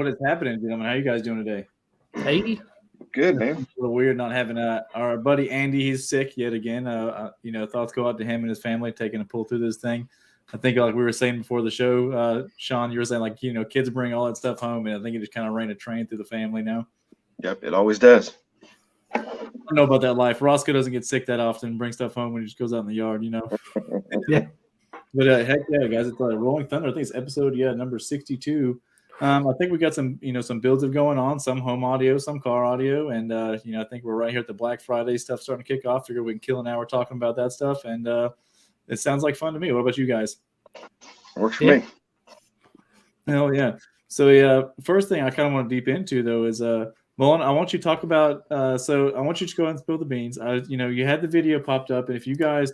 What is happening, gentlemen? How you guys doing today? Hey. Good, man. It's a little weird not having our buddy Andy. He's sick yet again. Thoughts go out to him and his family taking a pull through this thing. I think like we were saying before the show, Sean, you were saying like, kids bring all that stuff home, and I think it just kind of ran a train through the family now. Yep, it always does. I don't know about that life. Roscoe doesn't get sick that often, bring stuff home when he just goes out in the yard, Yeah. But heck yeah, guys, it's Rolling Thunder. I think it's episode number 62. I think we got some builds of going on, some home audio, some car audio, and I think we're right here at the Black Friday stuff starting to kick off. Figure we can kill an hour talking about that stuff, and it sounds like fun to me. What about you guys? Works for me. Hell yeah. So first thing I kind of want to deep into though is Mullen, I want you to talk about. So I want you to go ahead and spill the beans. You had the video popped up, and if you guys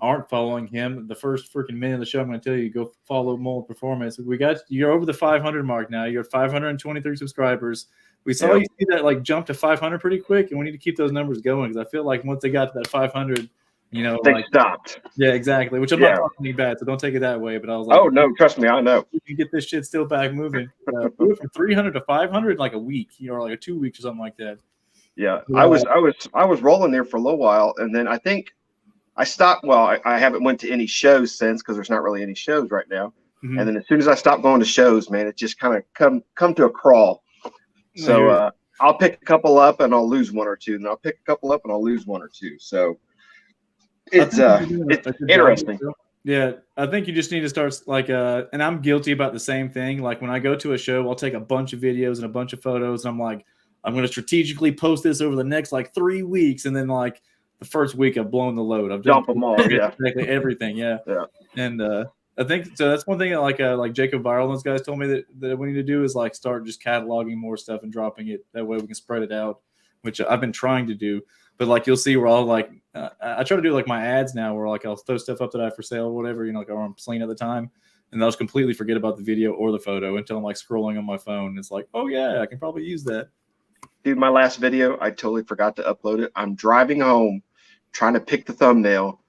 aren't following him, the first freaking minute of the show, I'm going to tell you, go follow Mullen Performance. You're over the 500 mark now. You're at 523 subscribers. We saw you see that jump to 500 pretty quick, and we need to keep those numbers going because I feel like once they got to that 500, they stopped. Yeah, exactly. Which I'm not talking any bad, so don't take it that way. But I was like, oh no, trust me, I know. You can get this shit still back moving. We went from 300 to 500 in like a week, or like a 2 weeks or something like that. Yeah, I was rolling there for a little while, and then I think I stopped. Well, I haven't went to any shows since because there's not really any shows right now. Mm-hmm. And then as soon as I stopped going to shows, man, it just kind of come to a crawl. So I'll pick a couple up and I'll lose one or two, and I'll pick a couple up and I'll lose one or two. So it's interesting. Yeah, I think you just need to start and I'm guilty about the same thing. Like when I go to a show, I'll take a bunch of videos and a bunch of photos, and I'm like, I'm going to strategically post this over the next 3 weeks, and then the first week I've blown the load. I've dump them all, exactly everything, yeah. And I think so. That's one thing that like Jacob Viral and those guys told me that we need to do is start just cataloging more stuff and dropping it. That way we can spread it out, which I've been trying to do. But you'll see where I'll I try to do my ads now, where I'll throw stuff up that I have for sale or whatever, or I'm selling at the time, and I'll just completely forget about the video or the photo until I'm scrolling on my phone. It's oh yeah, I can probably use that. Dude, my last video, I totally forgot to upload it. I'm driving home, trying to pick the thumbnail,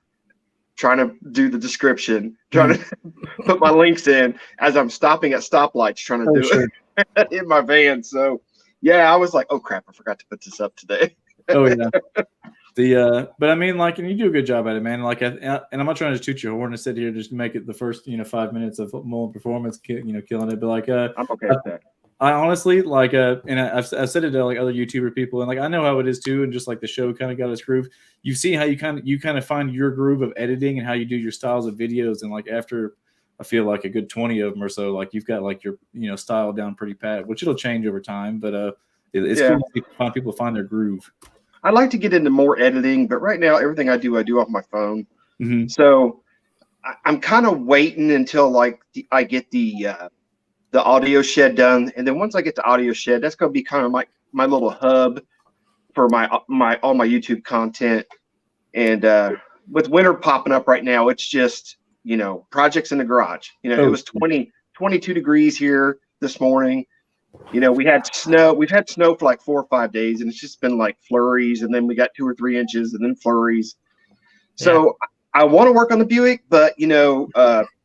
trying to do the description, trying to put my links in as I'm stopping at stoplights, trying to do it in my van. So, yeah, I was like, oh, crap, I forgot to put this up today. Oh, yeah. But I mean, and you do a good job at it, man. And I'm not trying to toot your horn and sit here just to make it the first, 5 minutes of Mullen Performance, killing it. But I'm okay with that. I honestly and I've said it to other YouTuber people, and I know how it is too, and just the show kind of got its groove. You see how you kind of find your groove of editing and how you do your styles of videos, and after I feel a good 20 of them or so, you've got your style down pretty pat, which it'll change over time, but it's cool to find people find their groove. I'd like to get into more editing, but right now everything I do off my phone. Mm-hmm. So I'm kind of waiting until I get the audio shed done, and then once I get the audio shed, that's going to be kind of my little hub for all my YouTube content. And with winter popping up right now, it's just projects in the garage. It was 22 degrees here this morning. We had snow. We've had snow for 4 or 5 days, and it's just been flurries, and then we got 2 or 3 inches, and then flurries. So I want to work on the Buick, but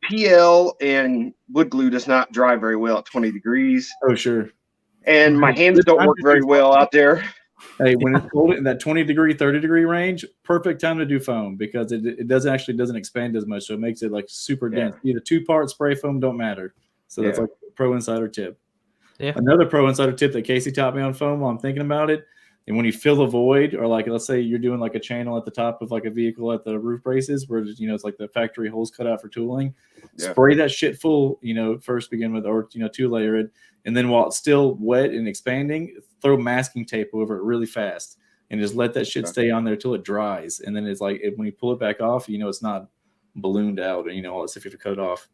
PL and wood glue does not dry very well at 20 degrees. Oh, sure. And my hands don't work very well out there. Hey, when it's cold in that 20 degree, 30 degree range, perfect time to do foam because it doesn't expand as much, so it makes it super dense. Either 2-part spray foam don't matter. So that's a pro insider tip. Yeah. Another pro insider tip that Casey taught me on foam while I'm thinking about it. And when you fill a void, or let's say you're doing a channel at the top of a vehicle at the roof braces where it's the factory holes cut out for tooling, spray that shit full, first begin with, or 2-layer it, and then while it's still wet and expanding, throw masking tape over it really fast and just let that shit stay on there till it dries. And then it's when you pull it back off, it's not ballooned out, and all that stuff you have to cut it off.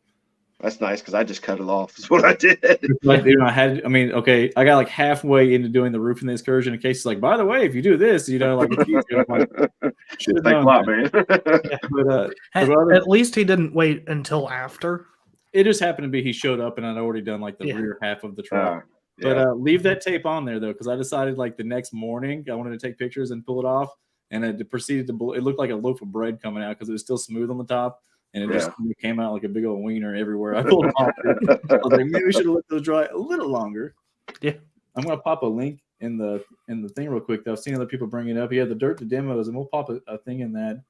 That's nice because I just cut it off. That's what I did. I got halfway into doing the roof in the excursion. In case it's by the way, if you do this, should have Thanks a lot, man. At least he didn't wait until after. It just happened to be he showed up and I'd already done the rear half of the truck. But leave that tape on there though, because I decided the next morning I wanted to take pictures and pull it off, and it proceeded to. It looked like a loaf of bread coming out because it was still smooth on the top. And it just came out like a big old wiener everywhere I pulled it off. I was maybe we should have let those dry a little longer. Yeah. I'm gonna pop a link in the thing real quick though. I've seen other people bring it up. Yeah, the dirt to demos, and we'll pop a thing in that.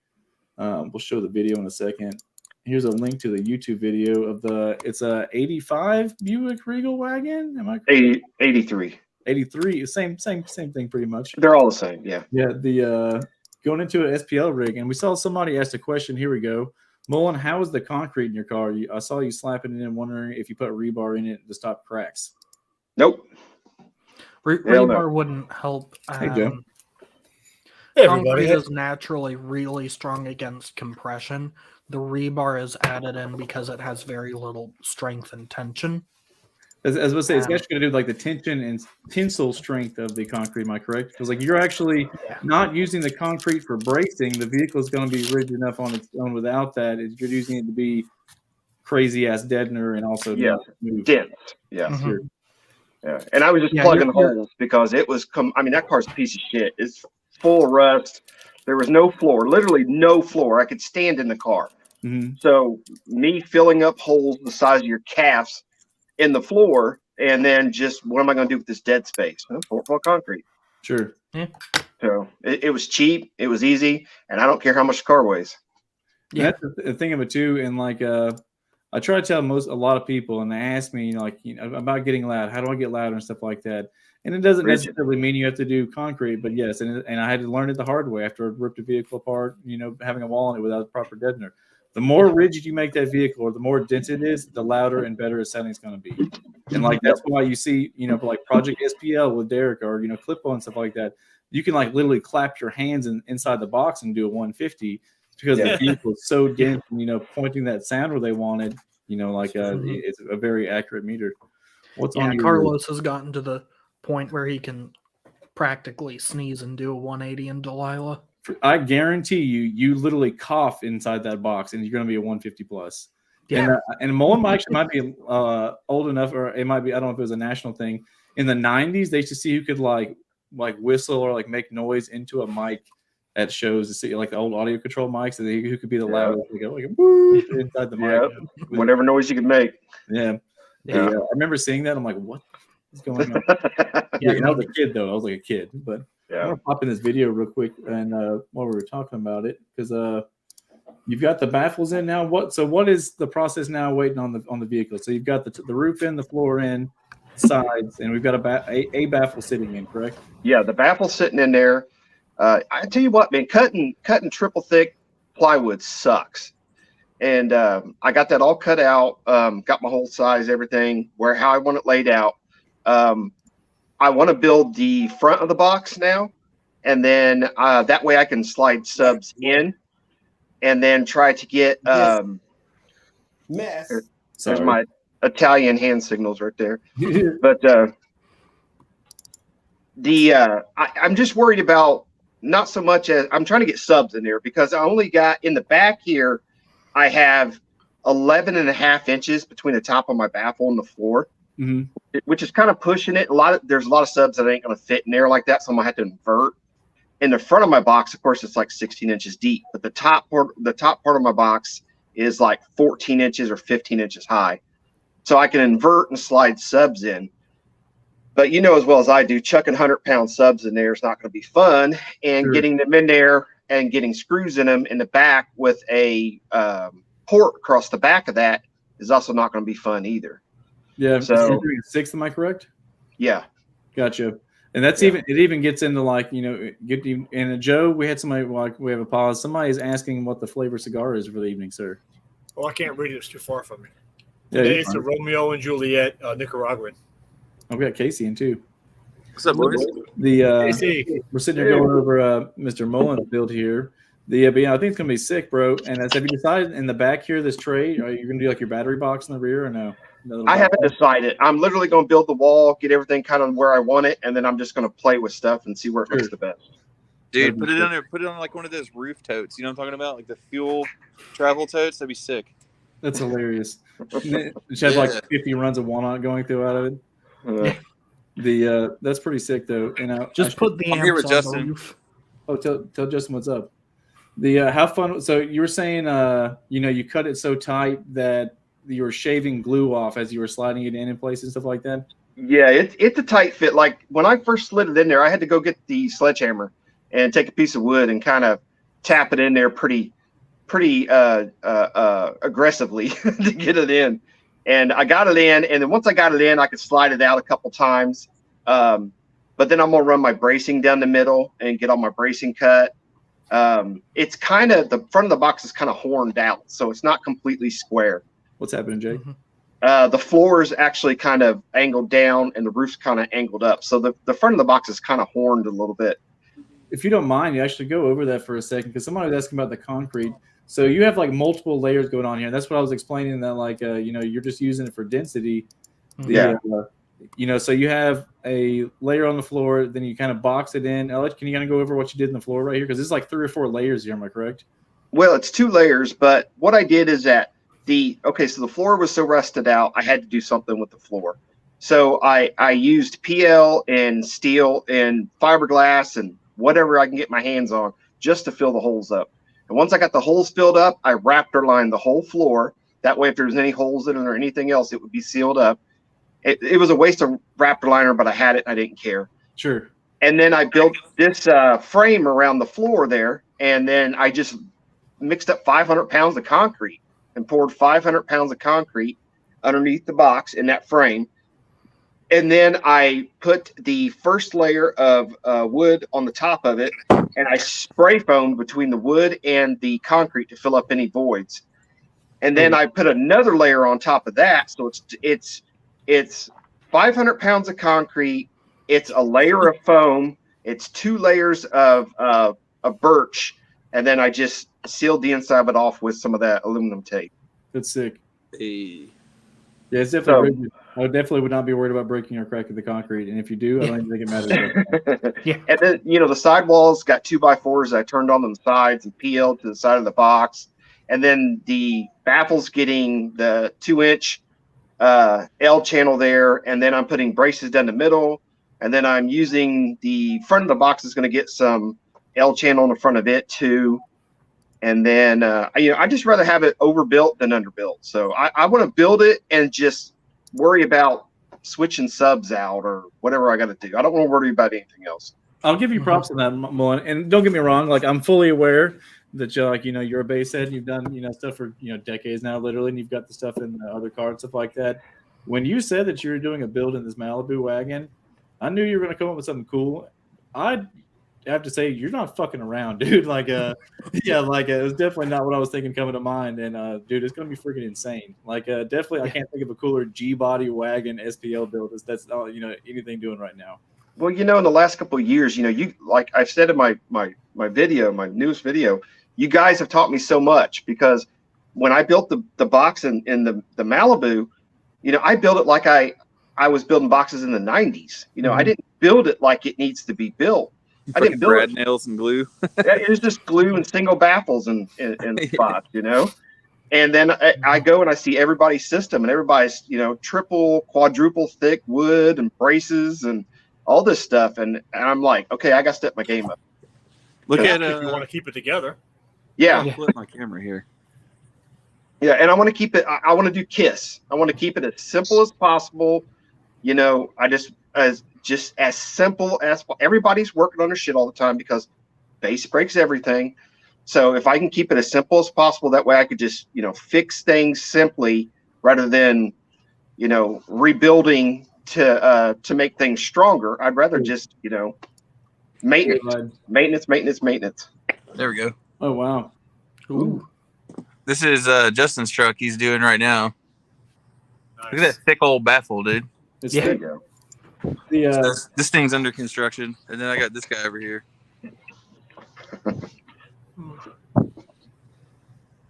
We'll show the video in a second. Here's a link to the YouTube video of it's a 85 Buick Regal wagon. Am I correct? 83. 83, same thing pretty much. They're all the same, yeah. Yeah, the going into an SPL rig, and we saw somebody asked a question. Here we go. Mullen, how is the concrete in your car? I saw you slapping it in, wondering if you put rebar in it to stop cracks. Nope. Rebar wouldn't help. Hey, Joe. Concrete is naturally really strong against compression. The rebar is added in because it has very little strength and tension. As I was saying, it's actually going to do like the tension and tensile strength of the concrete. Am I correct? Because like you're actually not using the concrete for bracing. The vehicle is going to be rigid enough on its own without that. You're using it to be crazy ass deadener and also dense. Yeah. Sure. Yeah. And I was just plugging holes because it was that car's a piece of shit. It's full of rust. There was no floor, literally no floor. I could stand in the car. Mm-hmm. So me filling up holes the size of your calves in the floor, and then just what am I going to do with this dead space? Full concrete. Sure. Yeah. So it was cheap, it was easy, and I don't care how much the car weighs. Yeah, that's the thing of it too. And like I try to tell a lot of people, and they ask me, about getting loud. How do I get louder and stuff like that? And it doesn't necessarily mean you have to do concrete, but yes, and I had to learn it the hard way after I ripped a vehicle apart. Having a wall in it without a proper deadener. The more rigid you make that vehicle, or the more dense it is, the louder and better its sounding is going to be. And like that's why you see, like Project SPL with Derek, or Clip-On and stuff like that. You can like literally clap your hands inside the box and do a 150 because the vehicle is so dense. And, pointing that sound where they wanted. It's a very accurate meter. Carlos has gotten to the point where he can practically sneeze and do a 180 in Delilah. I guarantee you literally cough inside that box, and you're going to be a 150 plus. Yeah. And Mullen actually might be old enough, or it might be, I don't know if it was a national thing. In the 90s, they used to see who could like whistle or like make noise into a mic at shows to see like the old audio control mics, and who could be the loudest. They go like inside the mic. Whatever noise you could make. Yeah. I remember seeing that. I'm like, what is going on? I was a kid though. I was like a kid, but. Yeah. I'm gonna pop in this video real quick, and while we were talking about it, because you've got the baffles in now. What is the process now waiting on the vehicle? So you've got the roof in, the floor in, sides, and we've got a baffle sitting in, correct? Yeah, the baffle's sitting in there. I tell you what, man, cutting triple thick plywood sucks. And I got that all cut out, got my hole size, everything, how I want it laid out. I want to build the front of the box now, and then that way I can slide subs in, and then try to get mess. There's my Italian hand signals right there. But I'm just worried about not so much as I'm trying to get subs in there, because I only got in the back here, I have 11.5 inches between the top of my baffle and the floor. Mm-hmm. Which is kind of pushing it. There's a lot of subs that ain't going to fit in there like that, so I'm gonna have to invert. In the front of my box, of course, it's like 16 inches deep, but the top part of my box is like 14 inches or 15 inches high, so I can invert and slide subs in. But as well as I do, chucking 100-pound subs in there is not going to be fun, and getting them in there and getting screws in them in the back with a port across the back of that is also not going to be fun either. Yeah, so you're doing 6, am I correct? Yeah, gotcha. And that's it even gets into like and Joe, we had somebody we have a pause. Somebody is asking what the flavor cigar is for the evening, sir. Well, I can't read it; it's too far from me. Yeah, today it's a Romeo and Juliet Nicaraguan. We got Casey in too. What's up, boys? Casey. We're sitting here going over Mr. Mullen's build here. But I think it's gonna be sick, bro. And have you decided in the back here, this tray, are you gonna do like your battery box in the rear or no? I haven't decided. I'm literally going to build the wall, get everything kind of where I want it, and then I'm just going to play with stuff and see where it looks the best. Dude, put it on there. Put it on like one of those roof totes. You know what I'm talking about? Like the fuel travel totes. That'd be sick. That's hilarious. It has like 50 runs of walnut going through out of it. That's pretty sick though. Just put the amps here with on Justin. the roof. Oh, tell Justin what's up. How fun. So you were saying, you cut it so tight that you were shaving glue off as you were sliding it in place and stuff like that? Yeah, it's a tight fit. Like when I first slid it in there, I had to go get the sledgehammer and take a piece of wood and kind of tap it in there pretty aggressively to get it in. And I got it in, and then once I got it in, I could slide it out a couple times. But then I'm gonna run my bracing down the middle and get all my bracing cut. It's kind of the front of the box is kind of horned out, so it's not completely square. What's happening, Jake? The floor is actually kind of angled down, and the roof's kind of angled up. So the front of the box is kind of horned a little bit. If you don't mind, you actually go over that for a second, because somebody was asking about the concrete. So you have like multiple layers going on here. That's what I was explaining, that like you're just using it for density. So you have a layer on the floor, then you kind of box it in. Alex, can you kind of go over what you did in the floor right here? Because this is like 3 or 4 layers here. Am I correct? Well, it's 2 layers, but what I did is that so the floor was so rusted out, I had to do something with the floor. So I used PL and steel and fiberglass and whatever I can get my hands on just to fill the holes up. And once I got the holes filled up, I raptor lined the whole floor. That way, if there's any holes in it or anything else, it would be sealed up. It was a waste of raptor liner, but I had it and I didn't care. Sure. And then I built this frame around the floor there, and then I just mixed up 500 pounds of concrete and poured 500 pounds of concrete underneath the box in that frame. And then I put the first layer of wood on the top of it, and I spray foamed between the wood and the concrete to fill up any voids. And then I put another layer on top of that, so it's 500 pounds of concrete. It's a layer of foam. It's 2 layers of birch, and then I just sealed the inside of it off with some of that aluminum tape. That's sick. Hey. Yeah, it's definitely. I definitely would not be worried about breaking or cracking the concrete, and if you do, I don't even think it matters. Yeah. And then the sidewalls got 2x4s. I turned on the sides and PL'd to the side of the box, and then the baffles getting the 2-inch L channel there, and then I'm putting braces down the middle, and then I'm using the front of the box is going to get some L channel in the front of it too. And then I just rather have it overbuilt than underbuilt. So I want to build it and just worry about switching subs out or whatever I got to do. I don't want to worry about anything else. I'll give you props on that, Mullen. And don't get me wrong, like I'm fully aware that you're a base head and you've done stuff for decades now, literally, and you've got the stuff in the other cars, stuff like that. When you said that you were doing a build in this Malibu wagon, I knew you were going to come up with something cool. I have to say, you're not fucking around, dude. Like, it was definitely not what I was thinking coming to mind. And dude, it's going to be freaking insane. Like, definitely, I can't think of a cooler G-body wagon SPL build that's anything doing right now. Well, in the last couple of years, you like I've said in my video, my newest video, you guys have taught me so much, because when I built the box in the Malibu, I built it like I was building boxes in the 90s. I didn't build it like it needs to be built. I didn't build brad nails and glue. It was just glue and single baffles and spots, And then I go and I see everybody's system, and everybody's triple, quadruple thick wood and braces and all this stuff, and I'm like, okay, I got to step my game up. Look at if you want to keep it together. Yeah. I'll flip my camera here. Yeah, and I want to keep it. I want to do KISS. I want to keep it as simple as possible. I just as simple as everybody's working on their shit all the time because base breaks everything. So if I can keep it as simple as possible, that way I could just fix things simply rather than rebuilding to make things stronger. I'd rather just maintenance. There we go. Oh wow. Ooh. This is Justin's truck he's doing right now. Nice. Look at that thick old baffle, dude. There you go. This thing's under construction, and then I got this guy over here.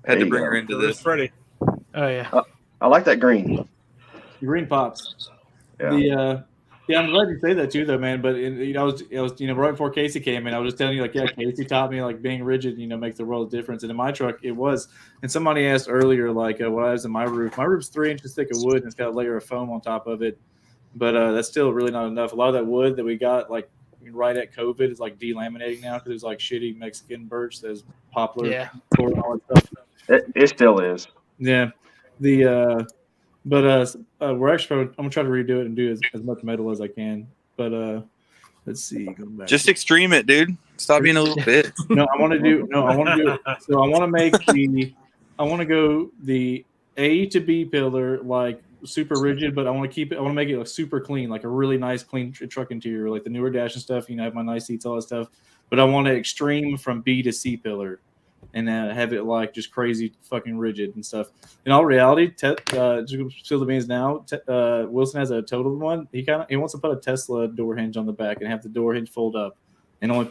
Had to bring her into this. Freddie. Oh yeah. I like that green. Green pops. Yeah. I'm glad you say that too, though, man. But I was right before Casey came in, I was just telling you, like, yeah, Casey taught me like being rigid, makes the world of difference. And in my truck, it was. And somebody asked earlier, like, what I was in my roof. My roof's 3 inches thick of wood, and it's got a layer of foam on top of it. But that's still really not enough. A lot of that wood that we got, like, right at COVID, is like delaminating now because it was like shitty Mexican birch that's poplar, and all that stuff. It still is. Yeah. But we're actually I'm gonna try to redo it and do as much metal as I can. But let's see. Going back Just extreme it, dude. Stop being a little bitch. No, I want to do. So I want to make I want to go the A to B pillar like super rigid, but I want to keep it. I want to make it like super clean, like a really nice clean truck interior, like the newer dash and stuff. You know, have my nice seats, all that stuff. But I want to extreme from B to C pillar, and have it like just crazy fucking rigid and stuff. In all reality, just spill the beans now. Wilson has a total one. He wants to put a Tesla door hinge on the back and have the door hinge fold up, and only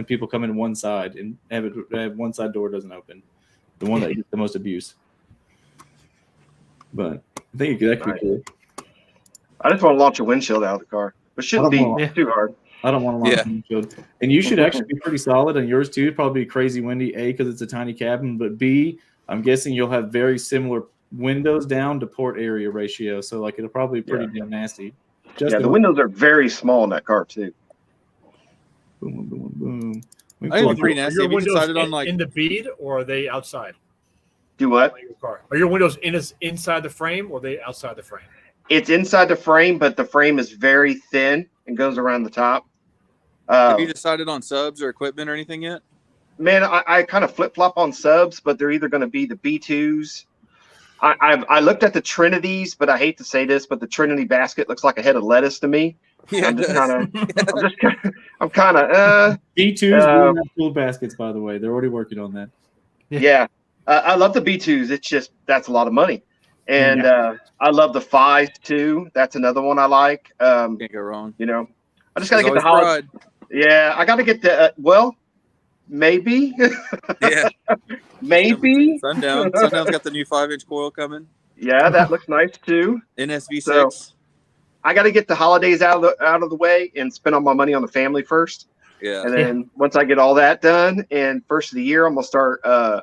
people come in one side and have one side door doesn't open, the one that gets the most abuse. But I think that could be cool. I just want to launch a windshield out of the car, but shouldn't be too hard. I don't want to launch a windshield. And you should actually be pretty solid on yours too. It'd probably be crazy windy, A, because it's a tiny cabin, but B, I'm guessing you'll have very windows down to port area ratio. So like it'll probably be pretty damn nasty. The windows are very small in that car too. Boom, boom, boom, boom. I think pretty nasty. Are your windows decided on like in the bead or are they outside? Do what? Your car. Are your windows inside the frame or are they outside the frame? It's inside the frame, but the frame is very thin and goes around the top. Have you decided on subs or equipment or anything yet? Man, I kind of flip-flop on subs, but they're either going to be the B2s. I looked at the Trinities, but I hate to say this, but the Trinity basket looks like a head of lettuce to me. Yeah, I'm kind of B2s have cool baskets, by the way. They're already working on that. Yeah. I love the B2s. It's just that's a lot of money. And I love the 5s too. That's another one I like. Can't go wrong. You know, I just got to get the holiday. Yeah, I got to get the maybe. Yeah. Maybe. Sundown's got the new 5-inch coil coming. Yeah, that looks nice too. NSV6. So, I got to get the holidays out of the way and spend all my money on the family first. Yeah. And then once I get all that done, and first of the year, I'm gonna start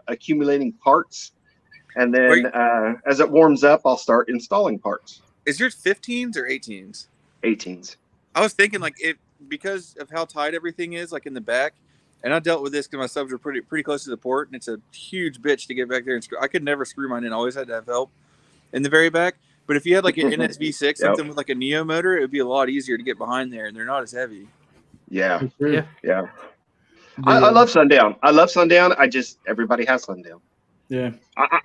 accumulating parts. And then as it warms up, I'll start installing parts. Is yours 15s or 18s? 18s. I was thinking like because of how tight everything is, like in the back. And I dealt with this because my subs were pretty close to the port, and it's a huge bitch to get back there and screw. I could never screw mine in. I always had to have help in the very back. But if you had like an NSV6, something with like a Neo motor, it would be a lot easier to get behind there, and they're not as heavy. Yeah. I love Sundown. Everybody has Sundown. Yeah.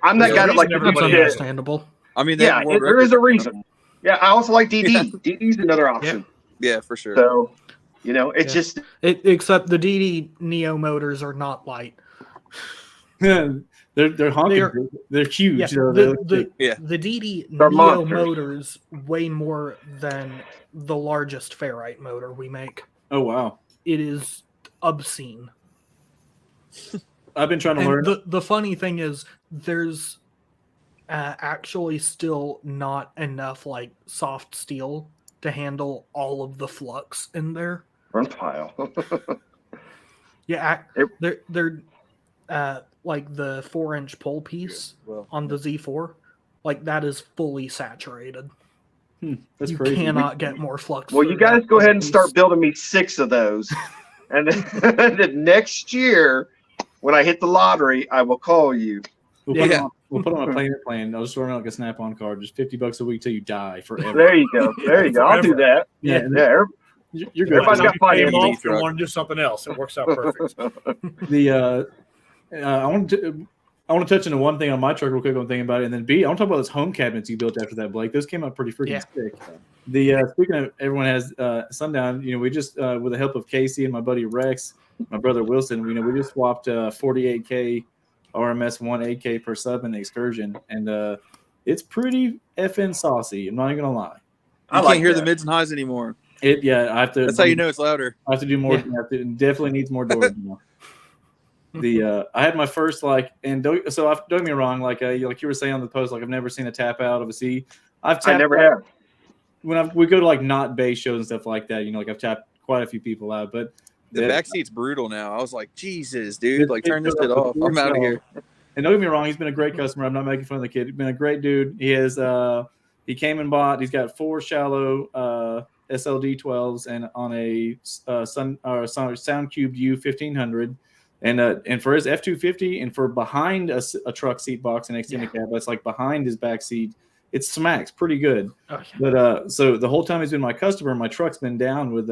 I'm that guy that likes everybody understandable. I mean, there is a reason. Yeah, I also like DD. Yeah. DD's another option. Yeah, for sure. So, it's just except the DD Neo motors are not light. They're honking. They're huge. Yeah, the DD Neo motors weigh more than the largest ferrite motor we make. Oh wow! It is obscene. I've been trying to learn. The funny thing is, there's actually still not enough like soft steel to handle all of the flux in there. Front pile. Yeah, they're like the 4-inch pole piece on the Z4, like that is fully saturated. That's you crazy. Cannot get more flux. Well, you guys go ahead and start building me 6 of those, and then next year, when I hit the lottery, I will call you. We'll put on a payment plan. I'll just run like a Snap-on card, just $50 a week till you die forever. There you go. I'll do that. Yeah. You're good. Everybody's got finances. You want to do something else. It works out perfect. I want to touch into one thing on my truck real quick. I'm thinking about it, and then B, I want to talk about those home cabinets you built after that, Blake. Those came out pretty freaking sick. Speaking of everyone has Sundown, we just with the help of Casey and my buddy Rex, my brother Wilson, we just swapped 48K RMS 1 per sub in the Excursion, and it's pretty effing saucy. I'm not even gonna lie. I can't hear the mids and highs anymore. I have to. That's how you know it's louder. I have to do more. It definitely needs more doors. I had my first don't get me wrong, like you were saying on the post, like I've never seen a tap out of a C. I never have. When we go to like not base shows and stuff like that, like I've tapped quite a few people out, but the back seat's brutal now. I was like, Jesus, dude, like turn this shit off. I'm out of here. And don't get me wrong, he's been a great customer. I'm not making fun of the kid. He's been a great dude. He has he came and bought. He's got 4 shallow SLD 12s and on a SoundCube U1500. And for his F250 and for behind a truck seat box and extended cab, that's like behind his back seat, it smacks pretty good. Oh, yeah. But so the whole time he's been my customer, my truck's been down with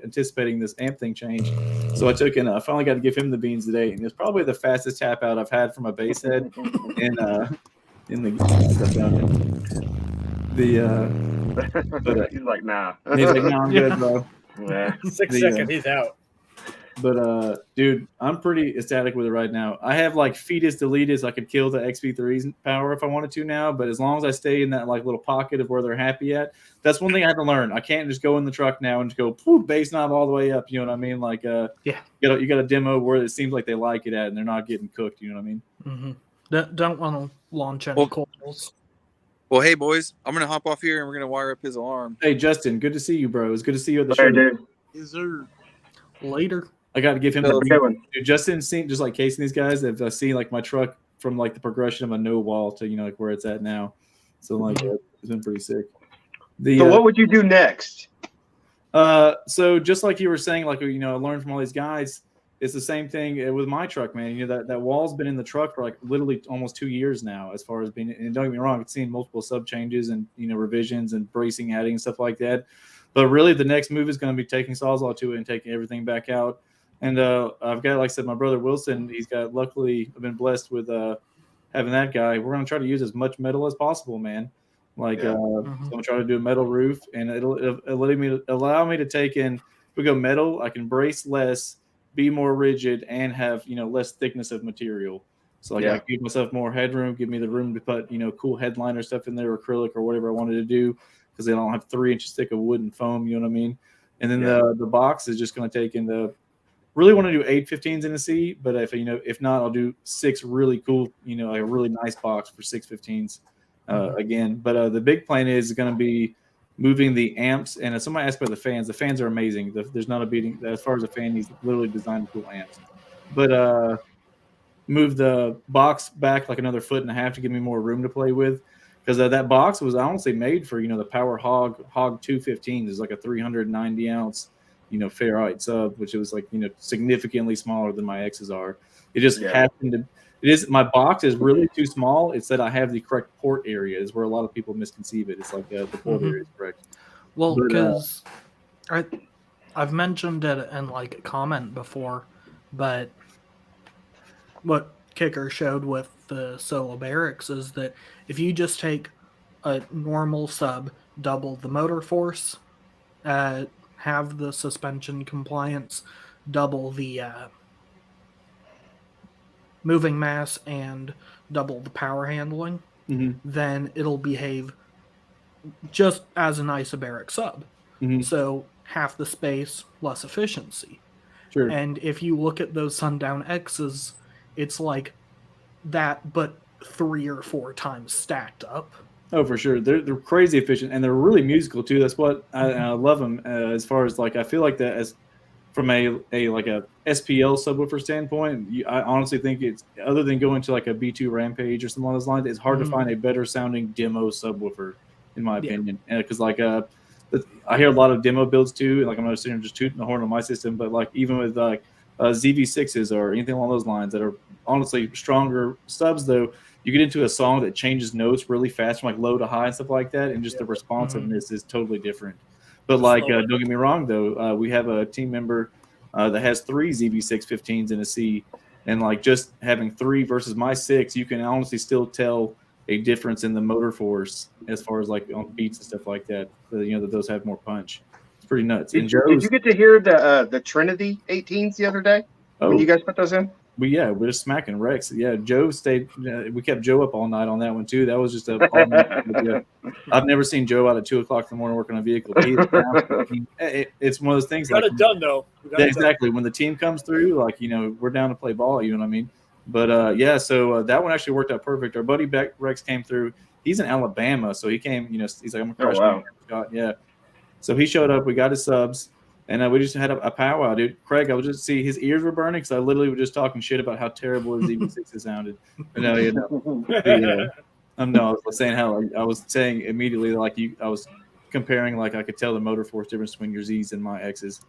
anticipating this amp thing change. So I took and I finally got to give him the beans today, and it was probably the fastest tap out I've had from a bass head in he's like, nah. he's like, no, I'm good, bro. Yeah. 6 seconds, he's out. But dude, I'm pretty ecstatic with it right now. I have like fetus deletus. I could kill the XP3's power if I wanted to now, but as long as I stay in that like little pocket of where they're happy at, that's one thing I had to learn. I can't just go in the truck now and just go poof, bass knob all the way up. You know what I mean? Like yeah, you got a demo where it seems like they like it at and they're not getting cooked. You know what I mean? Mm-hmm. Don't want to launch any coils. Well, hey boys, I'm gonna hop off here and we're gonna wire up his alarm. Hey Justin, good to see you, bro. It's good to see you at the show. Dude. Yes, sir. Later. I got to give him So, dude, Justin seen just like Casey and these guys have seen like my truck from like the progression of a no wall to like where it's at now. So like it's been pretty sick. So what would you do next? So just like you were saying, like I learned from all these guys, it's the same thing with my truck, man. That wall's been in the truck for like literally almost 2 years now, as far as being. And don't get me wrong, it's seen multiple sub changes and revisions and bracing, adding and stuff like that. But really, the next move is going to be taking Sawzall to it and taking everything back out. And I've got, like I said, my brother Wilson. Luckily, I've been blessed with having that guy. We're going to try to use as much metal as possible, man. Like, so I'm going to try to do a metal roof, and it'll allow me to take in. If we go metal, I can brace less, be more rigid, and have less thickness of material. So I give myself more headroom, give me the room to put cool headliner stuff in there, acrylic or whatever I wanted to do, because they don't have 3 inches thick of wood and foam. You know what I mean? And then the box is just going to take in the. Really want to do 815s in a C, but if not, I'll do 6 really cool, a really nice box for 615s again. But the big plan is going to be moving the amps. And somebody asked about the fans. The fans are amazing. There's not a beating as far as a fan. He's literally designed cool amps. But move the box back like another 1.5 feet to give me more room to play with, because that box was honestly made for the Power Hog 215s is like a 390 ounce. Ferrite sub, which was like significantly smaller than my X's are. It just happened to. It is my box is really too small. It's that I have the correct port area is where a lot of people misconceive it. It's like the port area is correct. Well, because I've mentioned it in like a comment before, but what Kicker showed with the solo barracks is that if you just take a normal sub, double the motor force, have the suspension compliance, double the moving mass, and double the power handling, then it'll behave just as an isobaric sub. So half the space, less efficiency. Sure. And if you look at those Sundown X's, it's like that, but 3 or 4 times stacked up. Oh, for sure. They're crazy efficient, and they're really musical too. That's what I love them. As far as like, I feel like that as from a like a SPL subwoofer standpoint, I honestly think it's, other than going to like a B2 Rampage or something along those lines, it's hard to find a better sounding demo subwoofer, in my opinion. Because like I hear a lot of demo builds too, and like I'm not sitting here just tooting the horn on my system, but like even with like ZV6s or anything along those lines that are honestly stronger subs, though, you get into a song that changes notes really fast from like low to high and stuff like that, and just the responsiveness is totally different. But like, don't get me wrong though, we have a team member that has 3 ZV6 15s in a C, and like just having 3 versus my 6, you can honestly still tell a difference in the motor force as far as like on beats and stuff like that. That those have more punch. It's pretty nuts. Did you get to hear the Trinity 18s the other day when you guys put those in? We're just smacking Rex. Yeah, Joe stayed. We kept Joe up all night on that one too. That was just a all night. I've never seen Joe out at 2 o'clock in the morning working on a vehicle. It's one of those things. Got it done though. Exactly. When the team comes through, like we're down to play ball. You know what I mean? But so that one actually worked out perfect. Our buddy Rex came through. He's in Alabama, so he came. He's like, I'm a freshman. Yeah. So he showed up. We got his subs. And we just had a powwow, dude. Craig, I would just see his ears were burning because I literally was just talking shit about how terrible his EV6 sounded. But no, I was saying how I was saying immediately like I was comparing like I could tell the motor force difference between your Z's and my X's.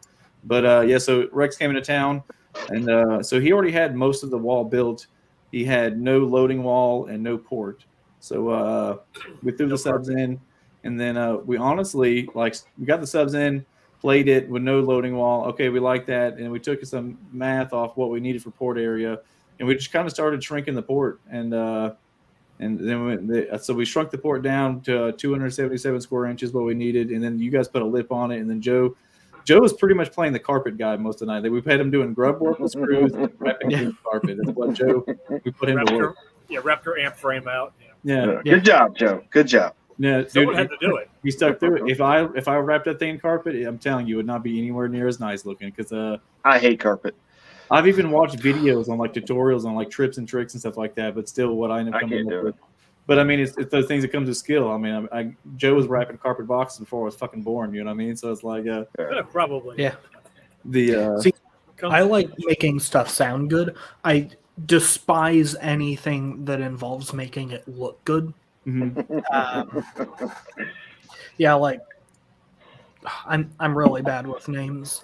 But so Rex came into town, and so he already had most of the wall built. He had no loading wall and no port. So we threw the subs in, and then we honestly we got the subs in, played it with no loading wall. Okay, we like that, and we took some math off what we needed for port area, and we just kind of started shrinking the port, and then so we shrunk the port down to 277 square inches, what we needed, and then you guys put a lip on it, and then Joe was pretty much playing the carpet guy most of the night. We've had him doing grub work with screws, wrapping the carpet. That's what we put him to work. Wrapped your amp frame out. Yeah. Good job, Joe. Good job. Yeah, Someone had to do it. He stuck through it. If I wrapped that thing in carpet, I'm telling you, it would not be anywhere near as nice looking. Because I hate carpet. I've even watched videos on tutorials on trips and tricks and stuff like that. But still, what I end up coming up with. But I mean, it's those things that comes with skill. I mean, Joe was wrapping carpet boxes before I was fucking born. You know what I mean? So it's like, probably. Yeah. See, I like making stuff sound good. I despise anything that involves making it look good. Yeah, I'm really bad with names.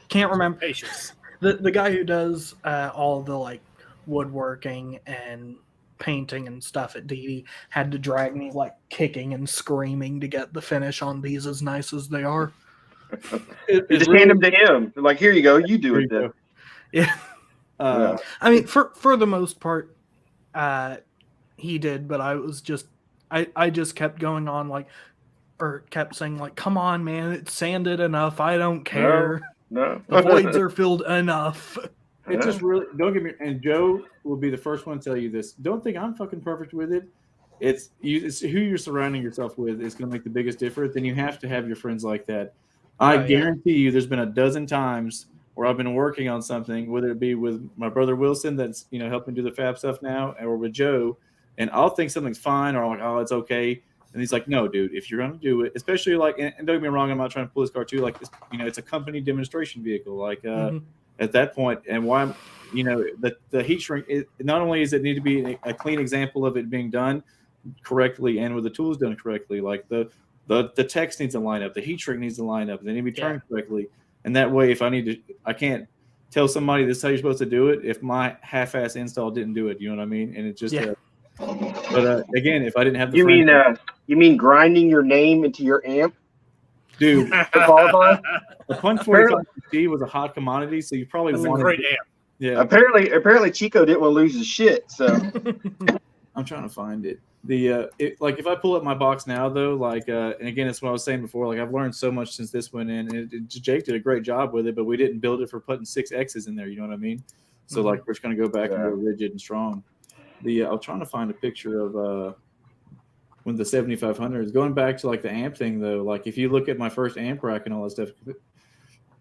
Can't remember. Patience. The guy who does all the woodworking and painting and stuff at DD had to drag me kicking and screaming to get the finish on these as nice as they are. You just hand them to him. Like, here you go. You do it then. Yeah. I mean, for the most part, he did, but I was just, I just kept going on or kept saying come on, man, it's sanded enough. I don't care. No. The voids are filled enough. It's just really, don't get me, and Joe will be the first one to tell you this. Don't think I'm fucking perfect with it. It's who you're surrounding yourself with is going to make the biggest difference. And you have to have your friends like that. I guarantee you, there's been a dozen times where I've been working on something, whether it be with my brother Wilson, that's helping do the fab stuff now, or with Joe, and I'll think something's fine, or oh, it's okay, and he's like, no, dude, if you're gonna do it, especially and don't get me wrong, I'm not trying to pull this car too, it's a company demonstration vehicle, at that point, and why, the heat shrink, not only does it need to be a clean example of it being done correctly and with the tools done correctly, the text needs to line up, the heat shrink needs to line up, they need to be turned correctly. And that way, if I can't tell somebody this is how you're supposed to do it if my half-ass install didn't do it. You know what I mean? And it just, but again, if I didn't have the you mean grinding your name into your amp, dude? The Punch 45G was a hot commodity, so you probably That's wanted a great amp. Yeah. Apparently, Chico didn't want to lose his shit. So I'm trying to find it. If I pull up my box now though, and again, it's what I was saying before, I've learned so much since this went in, and Jake did a great job with it, but we didn't build it for putting 6 X's in there, you know what I mean? So we're just going to go back and go rigid and strong. I'm trying to find a picture of when the 7500 is going back to the amp thing though. If you look at my first amp rack and all that stuff,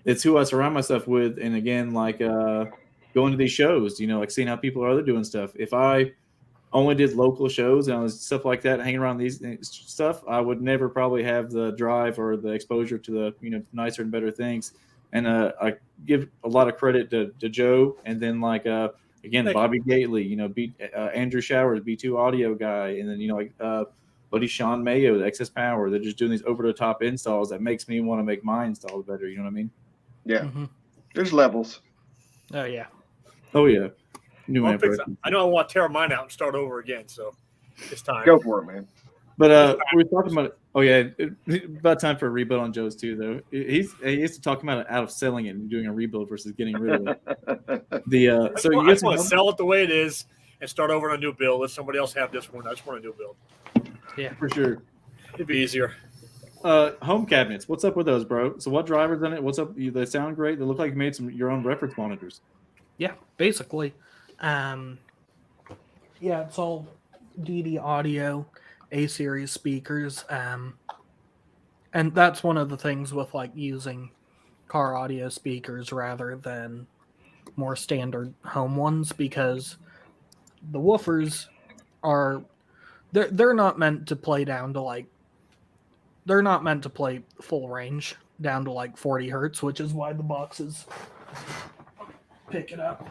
it's who I surround myself with. And again, going to these shows, seeing how people are doing stuff. If I only did local shows and stuff like that, hanging around these stuff, I would never probably have the drive or the exposure to the nicer and better things. And I give a lot of credit to Joe, and then again, Bobby Gately, Andrew Showers, B2 audio guy, and then buddy Sean Mayo, the Excess Power. They're just doing these over the top installs that makes me want to make my installs better. You know what I mean? Yeah. There's levels. Oh yeah. I know I want to tear mine out and start over again, so it's time. Go for it, man. But we're talking about about time for a rebuild on Joe's too, though. He used to talk about it out of selling it and doing a rebuild versus getting rid of it. I just want to sell it the way it is and start over on a new build. Let somebody else have this one. I just want a new build. Yeah, for sure. It'd be easier. Home cabinets. What's up with those, bro? So what drivers in it? What's up? They sound great. They look like you made your own reference monitors. Yeah, basically. It's all DD audio, A-series speakers, and that's one of the things with using car audio speakers rather than more standard home ones, because the woofers are they're not meant to play down to they're not meant to play full range down to 40 hertz, which is why the boxes pick it up.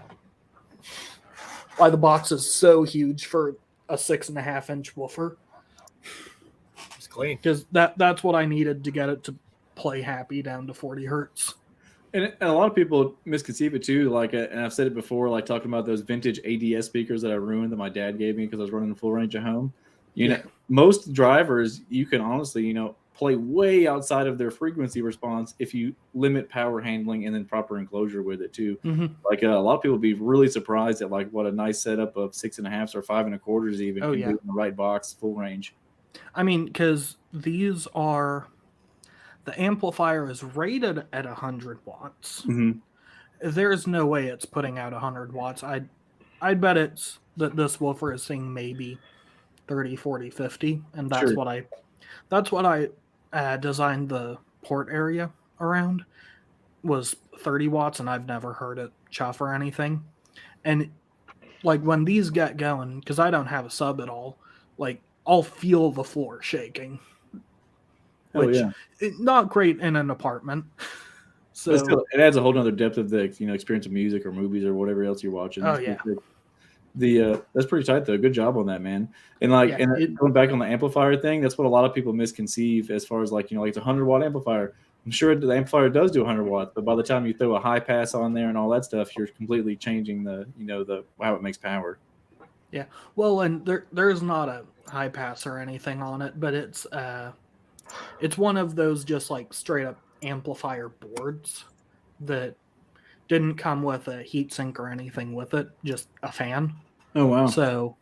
Why the box is so huge for a 6.5-inch woofer. It's clean. Because that's what I needed to get it to play happy down to 40 hertz. And a lot of people misconceive it too. Like, and I've said it before, like talking about those vintage ADS speakers that I ruined that my dad gave me because I was running the full range at home. You know, most drivers, you can honestly, play way outside of their frequency response if you limit power handling and then proper enclosure with it too. Mm-hmm. Like a lot of people be really surprised at like what a nice setup of 6.5s or 5 1/4s even can do in the right box, full range. I mean, because these are. The amplifier is rated at 100 watts. Mm-hmm. There's no way it's putting out 100 watts. I'd bet it's that this woofer is seeing maybe 30, 40, 50, and that's what I designed the port area around was 30 watts, and I've never heard it chuff or anything. And like when these get going, because I don't have a sub at all, like I'll feel the floor shaking. Which not great in an apartment. So but still, it adds a whole nother depth of the experience of music or movies or whatever else you're watching. That's pretty tight though. Good job on that, man. And going back on the amplifier thing, that's what a lot of people misconceive as far as like it's a 100-watt amplifier. I'm sure the amplifier does do 100 watts, but by the time you throw a high pass on there and all that stuff, you're completely changing the how it makes power. Yeah. Well, and there's not a high pass or anything on it, but it's one of those just like straight up amplifier boards that didn't come with a heatsink or anything with it, just a fan. Oh, wow. So,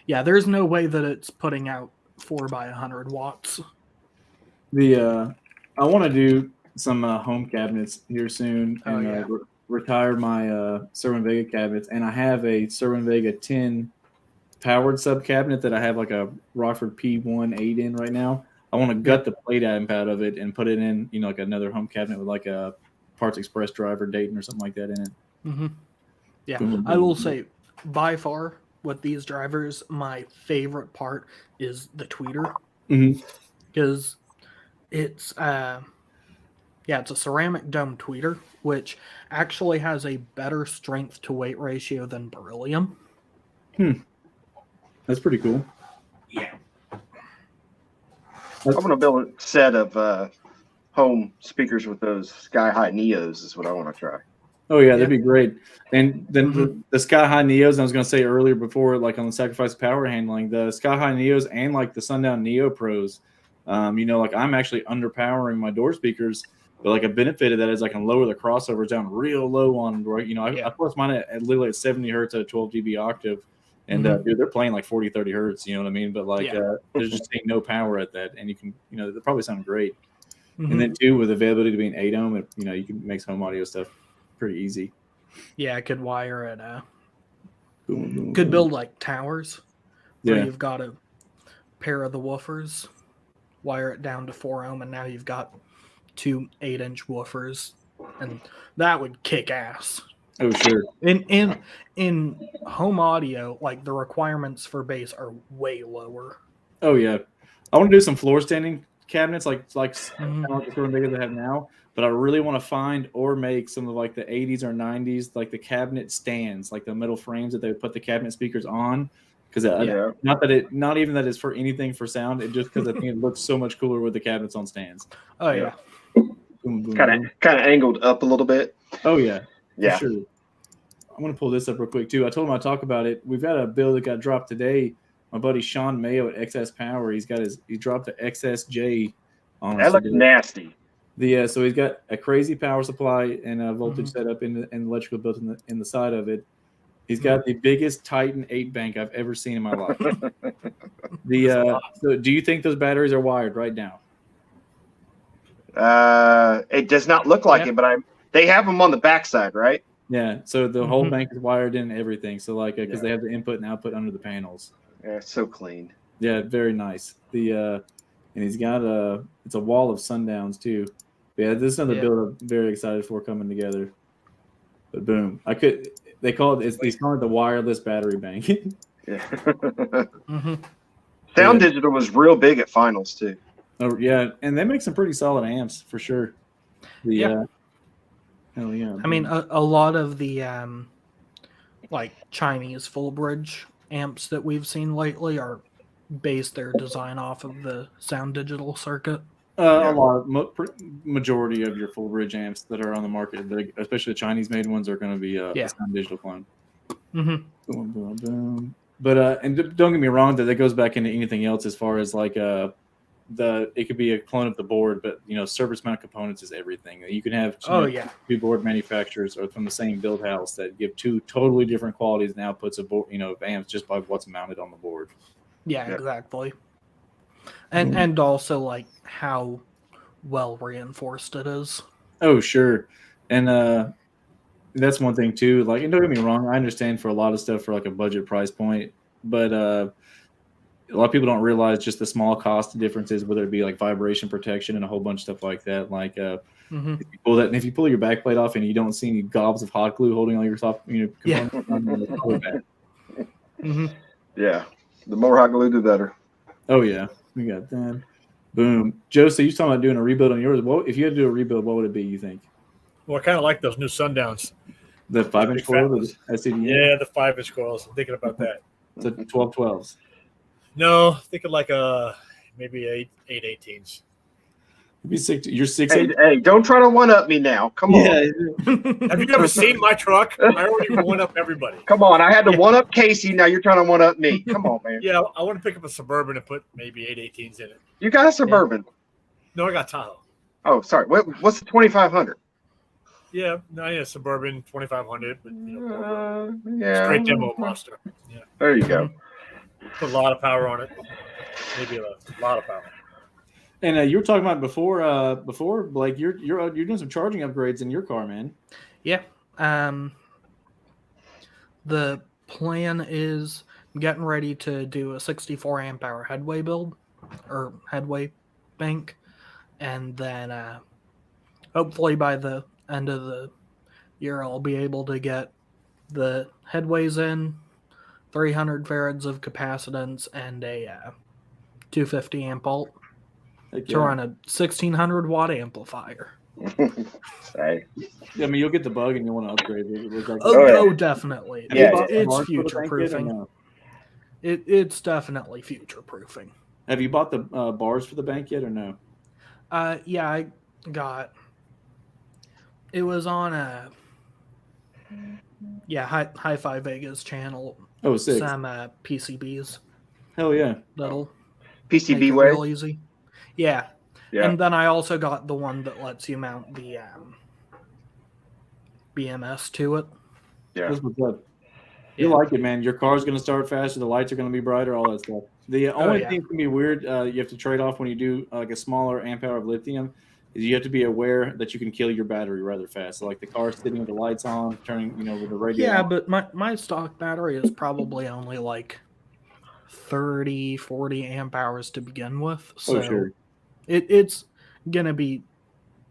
yeah, there's no way that it's putting out 4 by 100 watts. I want to do some home cabinets here soon and retire my Cerwin-Vega cabinets. And I have a Cerwin-Vega 10 powered sub cabinet that I have like a Rockford P1.8 in right now. I want to gut the plate out of it and put it in, like another home cabinet with like a Parts Express drive or Dayton or something like that in it. Mm-hmm. Yeah, I will say by far with these drivers, my favorite part is the tweeter because it's it's a ceramic dome tweeter, which actually has a better strength to weight ratio than beryllium. That's pretty cool. Yeah. I want to build a set of home speakers with those Sky High Neos is what I want to try. Oh, yeah, that'd be great. And then the Sky High Neos, I was going to say earlier before, like on the sacrifice of power handling, the Sky High Neos and like the Sundown Neo Pros, like I'm actually underpowering my door speakers, but like a benefit of that is I can lower the crossovers down real low on, I plus mine at literally at 70 hertz at a 12 dB octave. And dude, they're playing like 40, 30 hertz, you know what I mean? But like, there's just no power at that. And you can, they probably sound great. And then too, with availability to be an 8 ohm, you can make home audio stuff pretty easy. Yeah, I could wire it. Could build like towers where you've got a pair of the woofers, wire it down to 4 ohm, and now you've got 2 8-inch woofers, and that would kick ass. Oh, sure. In home audio, like the requirements for bass are way lower. Oh yeah, I want to do some floor standing cabinets like kind of like the sort of bigger they have now. But I really want to find or make some of like the 80s or 90s, like the cabinet stands, like the metal frames that they would put the cabinet speakers on. Because not even that it's for anything for sound, it just because I think it looks so much cooler with the cabinets on stands. Oh yeah, kind of angled up a little bit. Oh yeah. Yeah. Sure. I'm going to pull this up real quick, too. I told him I'd talk about it. We've got a bill that got dropped today. My buddy Sean Mayo at XS Power, he dropped the XSJ on us. That looks nasty. So he's got a crazy power supply and a voltage setup and electrical built in the side of it. He's got the biggest Titan 8 bank I've ever seen in my life. So do you think those batteries are wired right now? It does not look like it, but they have them on the backside, right? Yeah, so the whole bank is wired in and everything. So like, because they have the input and output under the panels. Yeah, it's so clean. Yeah, very nice. And he's got it's a wall of sundowns too. Yeah, this is another build I'm very excited for coming together. But boom, he's calling it the wireless battery bank. Sound Digital was real big at finals too. Oh yeah, and they make some pretty solid amps for sure. Hell yeah. I mean, a lot of the like Chinese full bridge amps that we've seen lately are based their design off of the Sound Digital circuit. Yeah. A lot, majority of your full bridge amps that are on the market, especially the Chinese made ones, are going to be a sound digital clone. Mm-hmm. Boom, boom, boom. But and don't get me wrong, that goes back into anything else as far as like it could be a clone of the board, but surface mount components is everything. You can have two board manufacturers or from the same build house that give two totally different qualities and outputs of board, of amps just by what's mounted on the board. Yeah, exactly. And also like how well reinforced it is. Oh, sure. And that's one thing too. Like, and don't get me wrong, I understand for a lot of stuff for like a budget price point, but a lot of people don't realize just the small cost differences, whether it be like vibration protection and a whole bunch of stuff like that. Like if you pull your back plate off and you don't see any gobs of hot glue holding all your soft components, Yeah, the more hot glue, the better. Oh yeah, we got that. Boom, Joe. So you're talking about doing a rebuild on yours. What if you had to do a rebuild? What would it be? You think? Well, I kind of like those new Sundowns. The 5-inch coil, the SCDA? Yeah, the 5-inch coils. I'm thinking about that. So 12-12s. No, thinking like maybe 8-18s. You're 6'8". Hey, don't try to one up me now. Come on. Have you ever seen my truck? I already one up everybody. Come on, I had to one up Casey. Now you're trying to one up me. Come on, man. Yeah, I want to pick up a Suburban and put maybe 8-18s in it. You got a Suburban? No, I got Tahoe. Oh, sorry. What's the 2500? Yeah, Suburban 2500, but yeah, straight demo monster. Yeah, there you go. Put a lot of power on it. Maybe a lot of power. And you were talking about before Blake, you're doing some charging upgrades in your car, man. Yeah. The plan is getting ready to do a 64 amp hour headway build or headway bank, and then hopefully by the end of the year I'll be able to get the headways in, 300 farads of capacitance, and a 250 amp alt to run a 1600 watt amplifier. Hey. I mean, you'll get the bug and you'll want to upgrade it. Oh, definitely. Yeah, it's future proofing. No? It's definitely future proofing. Have you bought the bars for the bank yet or no? Yeah, I got. It was on a Hi-Fi Vegas channel. Oh, sick. Some PCBs. Hell yeah. That'll PCB make it way. real easy. Yeah. And then I also got the one that lets you mount the BMS to it. Yeah. That's what's up. You like it, man. Your car's going to start faster. The lights are going to be brighter, all that stuff. The only thing that can be weird, you have to trade off when you do like a smaller amp hour of lithium, is you have to be aware that you can kill your battery rather fast. So like the car sitting with the lights on, turning, with the radio. Yeah, on. but my stock battery is probably only like 30, 40 amp hours to begin with. So sure. It's going to be,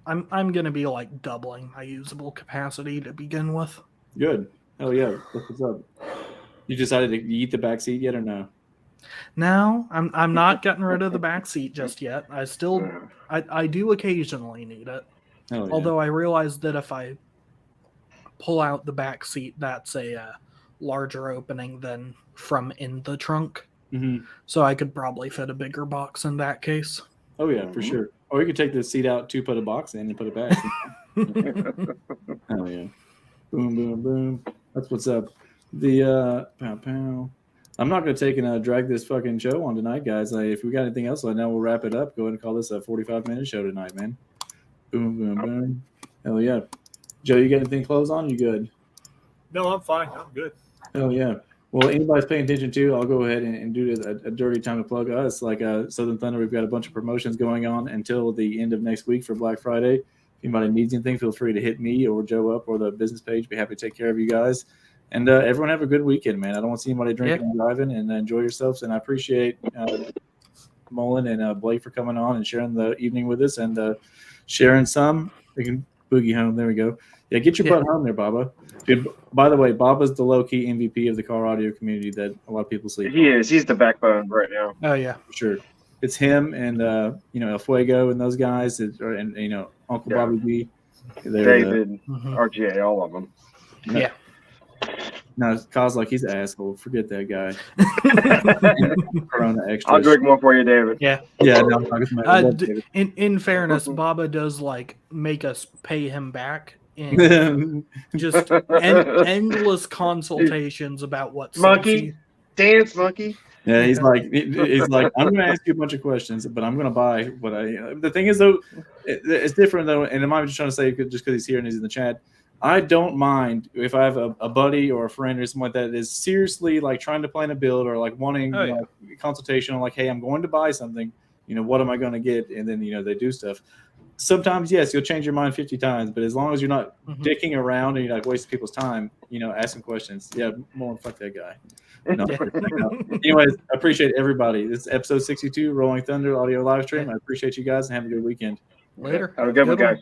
I'm going to be like doubling my usable capacity to begin with. Good. Hell yeah. That's what's up. You decided to eat the back seat yet or no? No, I'm not getting rid of the back seat just yet. I do occasionally need it. Hell yeah. Although I realize that if I pull out the back seat, that's a larger opening than from in the trunk. Mm-hmm. So I could probably fit a bigger box in that case. Oh yeah, for sure. Or you could take the seat out to put a box in and put it back. Hell yeah. Boom, boom, boom. That's what's up. The pow pow. I'm not going to take and drag this fucking show on tonight, guys. If we got anything else, now we'll wrap it up. Go ahead and call this a 45-minute show tonight, man. Boom, boom, boom. Hell yeah. Joe, you got anything to close on? You good? No, I'm fine. I'm good. Hell yeah. Well, anybody's paying attention to, I'll go ahead and do a dirty time to plug us. Like Southern Thunder, we've got a bunch of promotions going on until the end of next week for Black Friday. If anybody needs anything, feel free to hit me or Joe up or the business page. Be happy to take care of you guys. And everyone have a good weekend, man. I don't want to see anybody drinking and driving, and enjoy yourselves. And I appreciate Mullen and Blake for coming on and sharing the evening with us and sharing some. We can boogie home. There we go. Yeah, get your butt home there, Baba. Dude, by the way, Baba's the low-key MVP of the car audio community that a lot of people sleep. He is. He's the backbone right now. Oh, yeah. For sure. It's him and, El Fuego and those guys, and Uncle Bobby B. David, RGA, all of them. Yeah. No, Kyle's like, he's an asshole. Forget that guy. Corona extra. I'll drink one for you, David. Yeah. Yeah, no, I'm talking about David. In fairness, Baba does like make us pay him back in just endless consultations about what Monkey, dance monkey. Yeah, he's like, I'm going to ask you a bunch of questions, but I'm going to buy what I. The thing is, though, it's different though, and I'm just trying to say just because he's here and he's in the chat. I don't mind if I have a buddy or a friend or something like that is seriously like trying to plan a build or like wanting consultation on like, hey, I'm going to buy something. What am I going to get? And then they do stuff. Sometimes, yes, you'll change your mind 50 times, but as long as you're not dicking around and you're like wasting people's time, asking questions. Yeah, more fuck that guy. No. Anyways, I appreciate everybody. This is episode 62, Rolling Thunder audio live stream. I appreciate you guys and have a good weekend. Later. Have a good one, guys.